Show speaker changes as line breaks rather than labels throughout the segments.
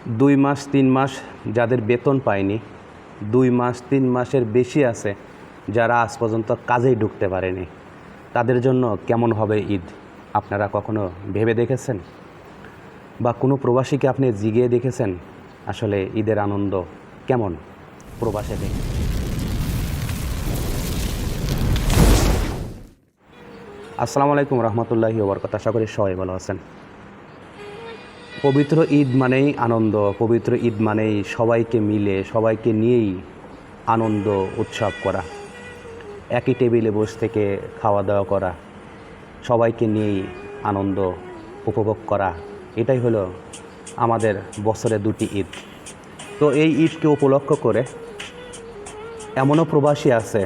2 মাস 3 মাস যাদের বেতন পায়নি, 2 মাস 3 মাসের বেশি আছে যারা আজ পর্যন্ত কাজেই ঢুকতে পারেনি, তাদের জন্য কেমন হবে ঈদ আপনারা কখনো ভেবে দেখেছেন? বা কোনো প্রবাসীকে আপনি জিগিয়ে দেখেছেন আসলে ঈদের আনন্দ কেমন প্রবাসে থেকে? আসসালামু আলাইকুম রহমতুল্লাহি ওয়া বারাকাতুহু। আশা করি সবাই ভালো আছেন। পবিত্র ঈদ মানেই আনন্দ, পবিত্র ঈদ মানেই সবাইকে মিলে সবাইকে নিয়েই আনন্দ উৎসব করা, একই টেবিলে বসে থেকে খাওয়া দাওয়া করা, সবাইকে নিয়েই আনন্দ উপভোগ করা, এটাই হলো আমাদের বছরে দুটি ঈদ। তো এই ঈদকে উপলক্ষ করে এমনও প্রবাসী আছে,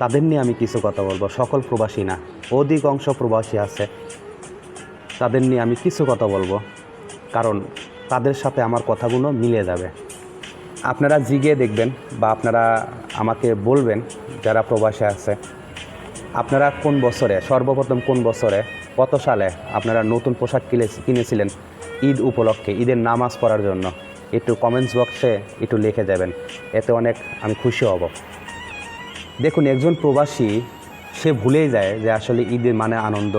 তাদের নিয়ে আমি কিছু কথা বলবো। সকল প্রবাসী না, অধিকাংশ প্রবাসী আছে, তাদের নিয়ে আমি কিছু কথা বলবো, কারণ তাদের সাথে আমার কথাগুলো মিলে যাবে। আপনারা জিগিয়ে দেখবেন বা আপনারা আমাকে বলবেন যারা প্রবাসে আছে, আপনারা কোন বছরে, সর্বপ্রথম কোন বছরে, কত সালে আপনারা নতুন পোশাক কিনেছিলেন ঈদ উপলক্ষে, ঈদের নামাজ পড়ার জন্য? একটু কমেন্টস বক্সে একটু লিখে যাবেন, এতে অনেক আমি খুশি হব। দেখুন, একজন প্রবাসী সে ভুলেই যায় যে আসলে ঈদের মানে আনন্দ,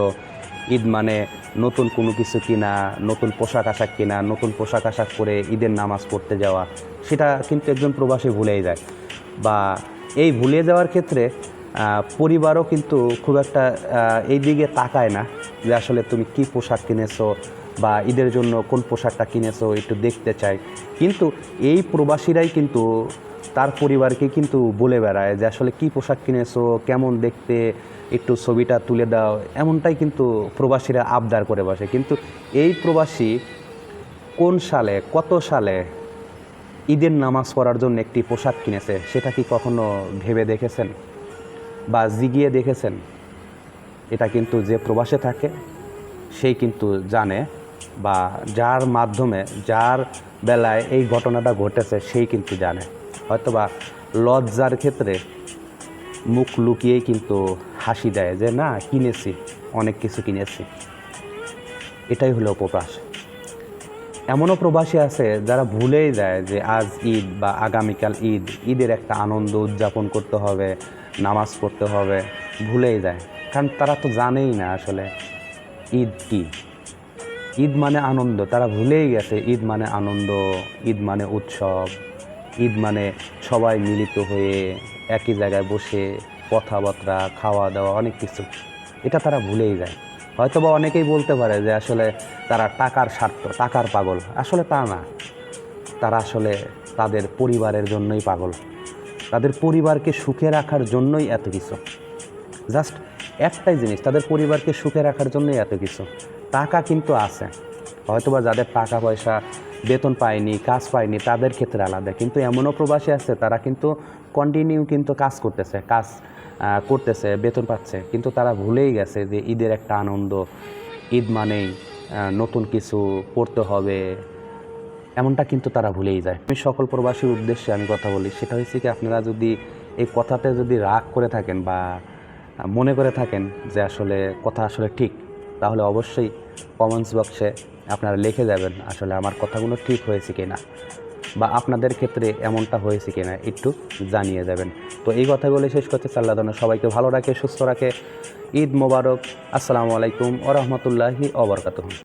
ঈদ মানে নতুন কোনো কিছু কিনা, নতুন পোশাক আশাক কিনা, নতুন পোশাক আশাক পরে ঈদের নামাজ পড়তে যাওয়া, সেটা কিন্তু একজন প্রবাসী ভুলেই যায়। বা এই ভুলে যাওয়ার ক্ষেত্রে পরিবারও কিন্তু খুব একটা এই দিকে তাকায় না যে আসলে তুমি কি পোশাক কিনেছো বা ঈদের জন্য কোন পোশাকটা কিনেছো একটু দেখতে চাই। কিন্তু এই প্রবাসীরাই কিন্তু তার পরিবারকে কিন্তু বলে বেড়ায় যে আসলে কী পোশাক কিনেছো, কেমন দেখতে, একটু ছবিটা তুলে দাও, এমনটাই কিন্তু প্রবাসীরা আবদার করে বসে। কিন্তু এই প্রবাসী কোন সালে, কত সালে ঈদের নামাজ পড়ার জন্য একটি পোশাক কিনেছে সেটা কি কখনো ভেবে দেখেছেন বা জিগিয়ে দেখেছেন? এটা কিন্তু যে প্রবাসে থাকে সেই কিন্তু জানে, বা যার মাধ্যমে, যার বেলায় এই ঘটনাটা ঘটেছে সেই কিন্তু জানে। হয়তোবা লজ্জার ক্ষেত্রে মুখ লুকিয়েই কিন্তু হাসি দেয় যে না, কিনেছি, অনেক কিছু কিনেছি। এটাই হলো প্রবাস। এমনও প্রবাসী আছে যারা ভুলেই যায় যে আজ ঈদ বা আগামীকাল ঈদ, ঈদের একটা আনন্দ উদযাপন করতে হবে, নামাজ পড়তে হবে, ভুলেই যায়। কারণ তারা তো জানেই না আসলে ঈদ কী। ঈদ মানে আনন্দ, তারা ভুলেই গেছে ঈদ মানে আনন্দ, ঈদ মানে উৎসব, ঈদ মানে সবাই মিলিত হয়ে একই জায়গায় বসে কথাবার্তা, খাওয়া দাওয়া, অনেক কিছু। এটা তারা ভুলেই যায়। হয়তোবা অনেকেই বলতে পারে যে আসলে তারা টাকার স্বার্থ, টাকার পাগল। আসলে তা না, তারা আসলে তাদের পরিবারের জন্যই পাগল, তাদের পরিবারকে সুখে রাখার জন্যই এত কিছু। জাস্ট একটাই জিনিস, তাদের পরিবারকে সুখে রাখার জন্যই এত কিছু। টাকা কিন্তু আছে, হয়তোবা যাদের টাকা পয়সা, বেতন পায়নি, কাজ পায়নি, তাদের ক্ষেত্রে আলাদা। কিন্তু এমনও প্রবাসী আছে তারা কিন্তু কন্টিনিউ কিন্তু কাজ করতেছে, বেতন পাচ্ছে, কিন্তু তারা ভুলেই গেছে যে ঈদের একটা আনন্দ, ঈদ মানেই নতুন কিছু পড়তে হবে, এমনটা কিন্তু তারা ভুলেই যায়। আমি সকল প্রবাসীর উদ্দেশ্যে আমি কথা বলি, সেটা হচ্ছে কি, আপনারা যদি এই কথাতে যদি রাগ করে থাকেন বা মনে করে থাকেন যে আসলে কথা আসলে ঠিক, তাহলে অবশ্যই কমেন্টস বক্সে আপনারা লিখে যাবেন আসলে আমার কথাগুলো ঠিক হয়েছে কিনা, বা আপনাদের ক্ষেত্রে এমনটা হয়েছে কিনা একটু জানিয়ে যাবেন। তো এই কথাগুলো শেষ করতে আল্লাহ যেন সবাইকে ভালো রাখে, সুস্থ রাখে। ঈদ মোবারক। আসসালামু আলাইকুম ওয়া রাহমাতুল্লাহি ওয়া বারাকাতুহু।